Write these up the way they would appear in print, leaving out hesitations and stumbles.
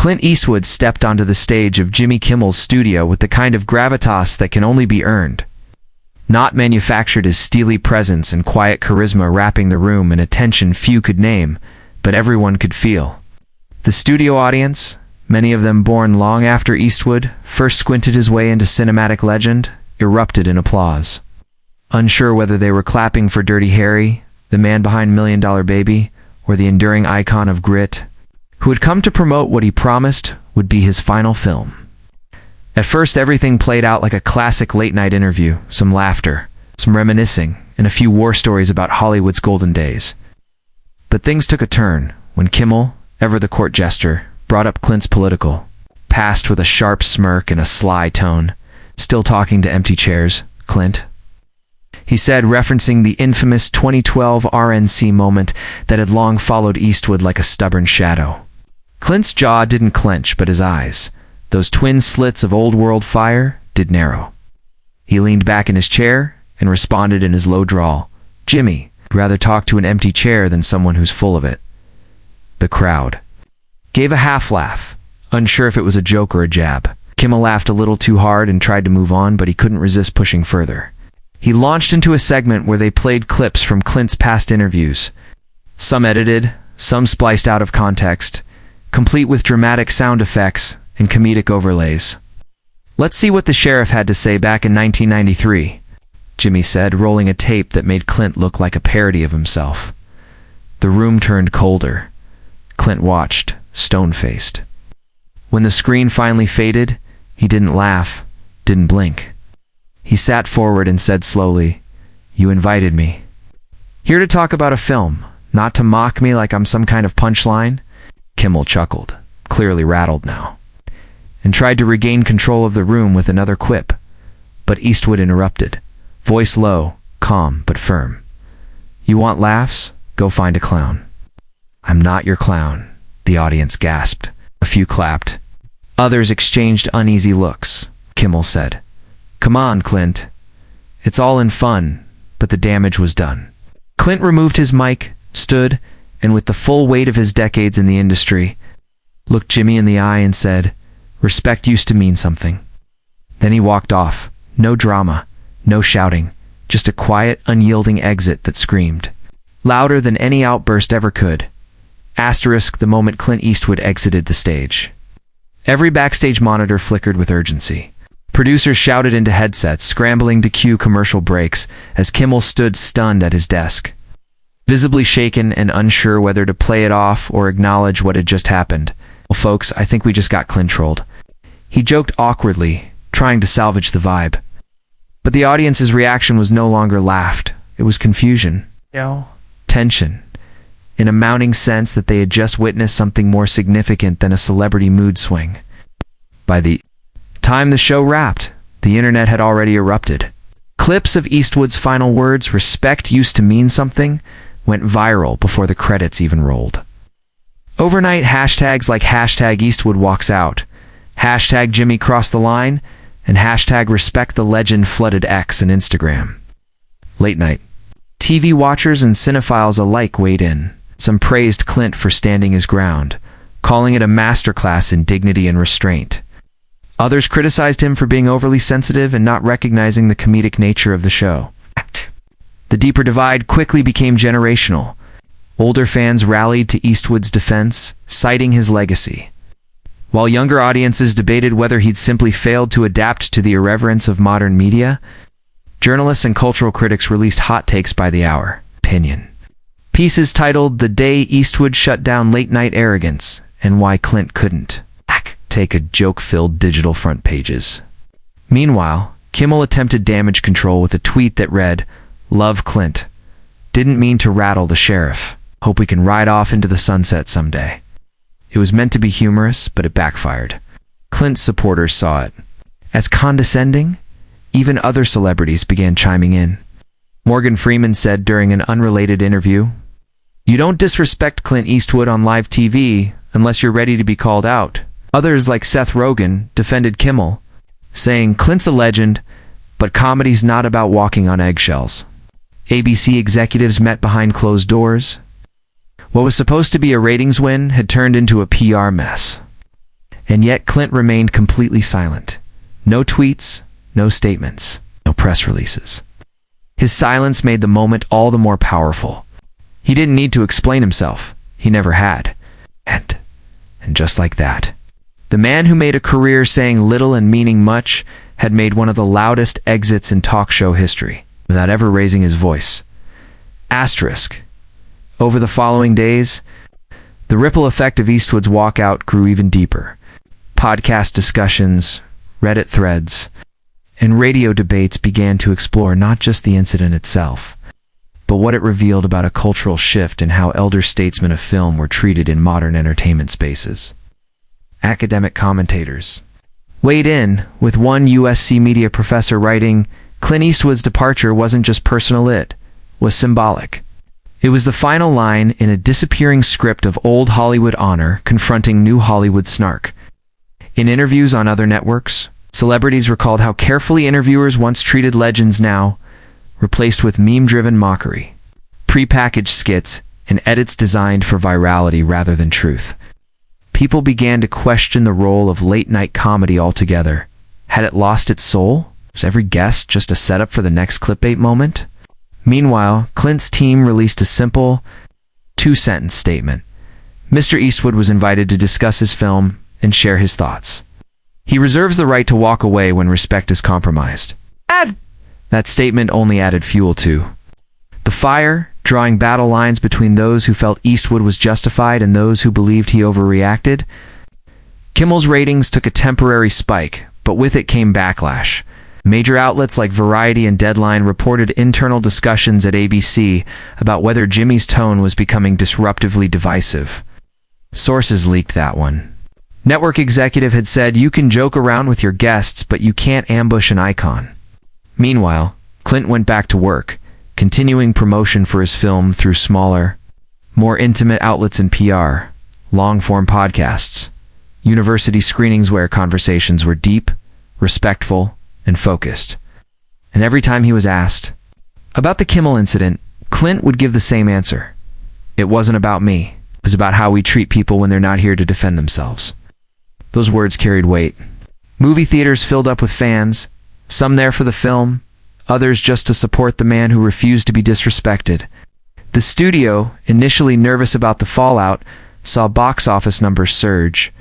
Clint Eastwood stepped onto the stage of Jimmy Kimmel's studio with the kind of gravitas that can only be earned, not manufactured. His steely presence and quiet charisma wrapping the room in a tension few could name, but everyone could feel. The studio audience, many of them born long after Eastwood first squinted his way into cinematic legend, erupted in applause. Unsure whether they were clapping for Dirty Harry, the man behind $1 Million Baby, or the enduring icon of grit, who had come to promote what he promised would be his final film. At first, everything played out like a classic late-night interview, some laughter, some reminiscing, and a few war stories about Hollywood's golden days. But things took a turn when Kimmel, ever the court jester, brought up Clint's political past with a sharp smirk and a sly tone. "Still talking to empty chairs, Clint?" he said, referencing the infamous 2012 RNC moment that had long followed Eastwood like a stubborn shadow. Clint's jaw didn't clench, but his eyes, those twin slits of old-world fire, did narrow. He leaned back in his chair and responded in his low drawl, "Jimmy, I'd rather talk to an empty chair than someone who's full of it." The crowd gave a half-laugh, unsure if it was a joke or a jab. Kimmel laughed a little too hard and tried to move on, but he couldn't resist pushing further. He launched into a segment where they played clips from Clint's past interviews, some edited, some spliced out of context, complete with dramatic sound effects and comedic overlays. "Let's see what the sheriff had to say back in 1993, Jimmy said, rolling a tape that made Clint look like a parody of himself. The room turned colder. Clint watched, stone-faced. When the screen finally faded, he didn't laugh, didn't blink. He sat forward and said slowly, "You invited me here to talk about a film, not to mock me like I'm some kind of punchline." Kimmel chuckled, clearly rattled now, and tried to regain control of the room with another quip. But Eastwood interrupted, voice low, calm but firm. "You want laughs? Go find a clown." "I'm not your clown," the audience gasped. A few clapped. Others exchanged uneasy looks. Kimmel said, "Come on, Clint. It's all in fun," but the damage was done. Clint removed his mic, stood, and with the full weight of his decades in the industry, looked Jimmy in the eye and said, "Respect used to mean something." Then he walked off. No drama, no shouting, just a quiet, unyielding exit that screamed, louder than any outburst ever could. Asterisk the moment Clint Eastwood exited the stage. Every backstage monitor flickered with urgency. Producers shouted into headsets, scrambling to cue commercial breaks, as Kimmel stood stunned at his desk, visibly shaken and unsure whether to play it off or acknowledge what had just happened. "Well, folks, I think we just got Clint trolled," he joked awkwardly, trying to salvage the vibe. But the audience's reaction was no longer laughed. It was confusion. Tension. In a mounting sense that they had just witnessed something more significant than a celebrity mood swing. By the time the show wrapped, the internet had already erupted. Clips of Eastwood's final words, "Respect used to mean something," went viral before the credits even rolled. Overnight, hashtags like hashtag Eastwood walks out, hashtag Jimmy crossed the line, and hashtag respect the legend flooded X and Instagram. Late night. TV watchers and cinephiles alike weighed in. Some praised Clint for standing his ground, calling it a masterclass in dignity and restraint. Others criticized him for being overly sensitive and not recognizing the comedic nature of the show. The deeper divide quickly became generational. Older fans rallied to Eastwood's defense, citing his legacy, while younger audiences debated whether he'd simply failed to adapt to the irreverence of modern media. Journalists and cultural critics released hot takes by the hour. Opinion pieces titled "The Day Eastwood Shut Down Late-Night Arrogance and Why Clint Couldn't" take a joke-filled digital front pages. Meanwhile, Kimmel attempted damage control with a tweet that read, "Love Clint. Didn't mean to rattle the sheriff. Hope we can ride off into the sunset someday." It was meant to be humorous, but it backfired. Clint's supporters saw it as condescending. Even other celebrities began chiming in. Morgan Freeman said during an unrelated interview, "You don't disrespect Clint Eastwood on live TV unless you're ready to be called out." Others, like Seth Rogen, defended Kimmel, saying, "Clint's a legend, but comedy's not about walking on eggshells." ABC executives met behind closed doors. What was supposed to be a ratings win had turned into a PR mess. And yet Clint remained completely silent. No tweets, no statements, no press releases. His silence made the moment all the more powerful. He didn't need to explain himself. He never had. And just like that, the man who made a career saying little and meaning much had made one of the loudest exits in talk show history, without ever raising his voice. Asterisk. Over the following days, the ripple effect of Eastwood's walkout grew even deeper. Podcast discussions, Reddit threads, and radio debates began to explore not just the incident itself, but what it revealed about a cultural shift in how elder statesmen of film were treated in modern entertainment spaces. Academic commentators weighed in, with one USC media professor writing, "Clint Eastwood's departure wasn't just personal, it was symbolic." It was the final line in a disappearing script of old Hollywood honor confronting new Hollywood snark. In interviews on other networks, celebrities recalled how carefully interviewers once treated legends now replaced with meme-driven mockery, pre-packaged skits, and edits designed for virality rather than truth. People began to question the role of late-night comedy altogether. Had it lost its soul? Was every guest just a setup for the next clickbait moment? Meanwhile, Clint's team released a simple, two-sentence statement. Mr. Eastwood was invited to discuss his film and share his thoughts. He reserves the right to walk away when respect is compromised. That statement only added fuel to the fire, drawing battle lines between those who felt Eastwood was justified and those who believed he overreacted. Kimmel's ratings took a temporary spike, but with it came backlash. Major outlets like Variety and Deadline reported internal discussions at ABC about whether Jimmy's tone was becoming disruptively divisive. Sources leaked that one. Network executive had said, "You can joke around with your guests, but you can't ambush an icon." Meanwhile, Clint went back to work, continuing promotion for his film through smaller, more intimate outlets in PR, long-form podcasts, university screenings where conversations were deep, respectful, and focused. And every time he was asked about the Kimmel incident, Clint would give the same answer. "It wasn't about me. It was about how we treat people when they're not here to defend themselves." Those words carried weight. Movie theaters filled up with fans, some there for the film, others just to support the man who refused to be disrespected. The studio, initially nervous about the fallout, saw box office numbers surge.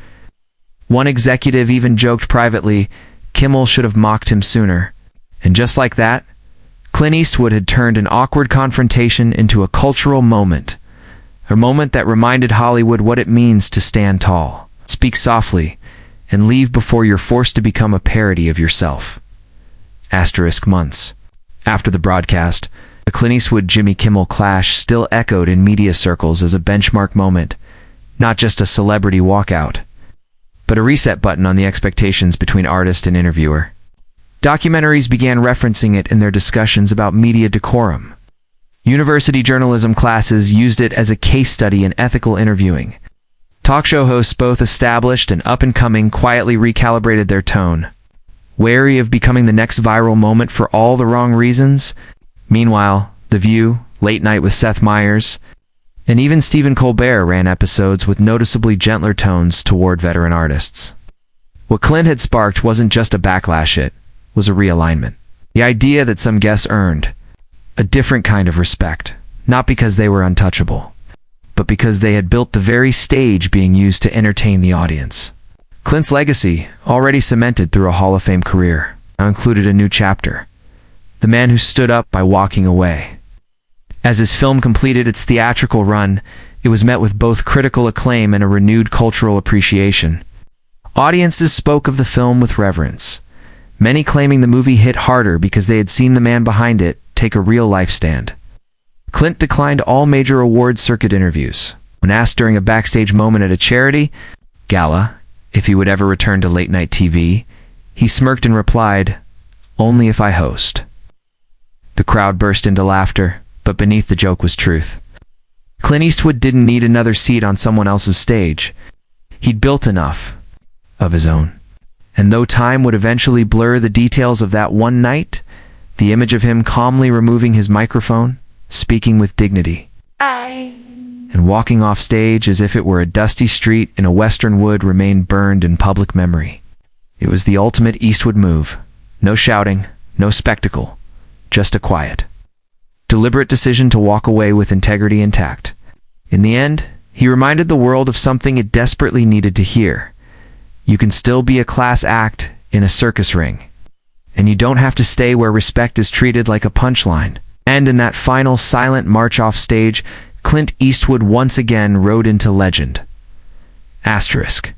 One executive even joked privately, Kimmel should have mocked him sooner. And just like that, Clint Eastwood had turned an awkward confrontation into a cultural moment. A moment that reminded Hollywood what it means to stand tall, speak softly, and leave before you're forced to become a parody of yourself. Asterisk months after the broadcast, the Clint Eastwood-Jimmy Kimmel clash still echoed in media circles as a benchmark moment, not just a celebrity walkout, but a reset button on the expectations between artist and interviewer. Documentaries began referencing it in their discussions about media decorum. University journalism classes used it as a case study in ethical interviewing. Talk show hosts, both established and up-and-coming, quietly recalibrated their tone, wary of becoming the next viral moment for all the wrong reasons. Meanwhile, The View, Late Night with Seth Meyers, and even Stephen Colbert ran episodes with noticeably gentler tones toward veteran artists. What Clint had sparked wasn't just a backlash, it was a realignment. The idea that some guests earned a different kind of respect, not because they were untouchable, but because they had built the very stage being used to entertain the audience. Clint's legacy, already cemented through a Hall of Fame career, now included a new chapter. The man who stood up by walking away. As his film completed its theatrical run, it was met with both critical acclaim and a renewed cultural appreciation. Audiences spoke of the film with reverence, many claiming the movie hit harder because they had seen the man behind it take a real-life stand. Clint declined all major awards circuit interviews. When asked during a backstage moment at a charity gala if he would ever return to late-night TV, he smirked and replied, "Only if I host." The crowd burst into laughter, but beneath the joke was truth. Clint Eastwood didn't need another seat on someone else's stage. He'd built enough of his own. And though time would eventually blur the details of that one night, the image of him calmly removing his microphone, speaking with dignity, and walking off stage as if it were a dusty street in a western wood remained burned in public memory. It was the ultimate Eastwood move. No shouting, no spectacle, just a quiet, deliberate decision to walk away with integrity intact. In the end, he reminded the world of something it desperately needed to hear. You can still be a class act in a circus ring, and you don't have to stay where respect is treated like a punchline. And in that final silent march off stage, Clint Eastwood once again rode into legend. Asterisk.